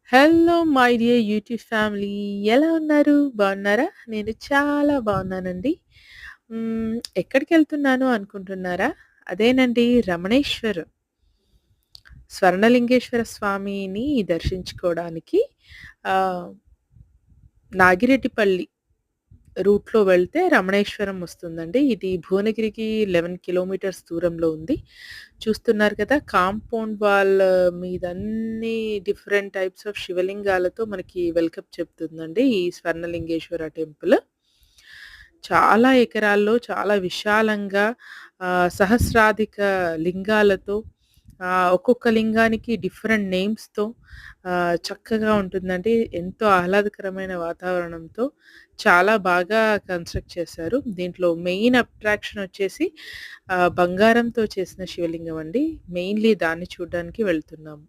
Hello my dear YouTube family. ఎలా ఉన్నారు? బాగున్నారా? నేను చాలా బాగున్నానండి. ఎక్కడికెళ్తున్నాను అనుకుంటున్నారా? అదేనండి రమణేశ్వరం. స్వర్ణలింగేశ్వర స్వామిని దర్శించుకోవడానికి ఆహ్, నాగిరెడ్డిపల్లి రూట్‌లో వెళ్తే రమణేశ్వరం వస్తుందండి. ఇది భువనగిరికి 11 కిలోమీటర్స్ దూరంలో ఉంది. చూస్తున్నారు కదా! కాంపౌండ్ వాల్ మీదన్నీ డిఫరెంట్ టైప్స్ ఆఫ్ శివలింగాలతో మనకి వెల్కమ్ చెప్తుందండి ఈ స్వర్ణలింగేశ్వర టెంపుల్. చాలా ఎకరాల్లో చాలా విశాలంగా సహస్రాధిక లింగాలతో ఒక్కొక్క లింగానికి డిఫరెంట్ నేమ్స్‌తో చక్కగా ఉంటుందండి. ఎంతో ఆహ్లాదకరమైన వాతావరణంతో చాలా బాగా కన్‌స్ట్రక్ట్ చేశారు. దీంట్లో మెయిన్ అట్రాక్షన్ వచ్చేసి బంగారంతో చేసిన శివలింగం అండి. మెయిన్‌లీ దాన్ని చూడ్డానికి వెళ్తున్నాము.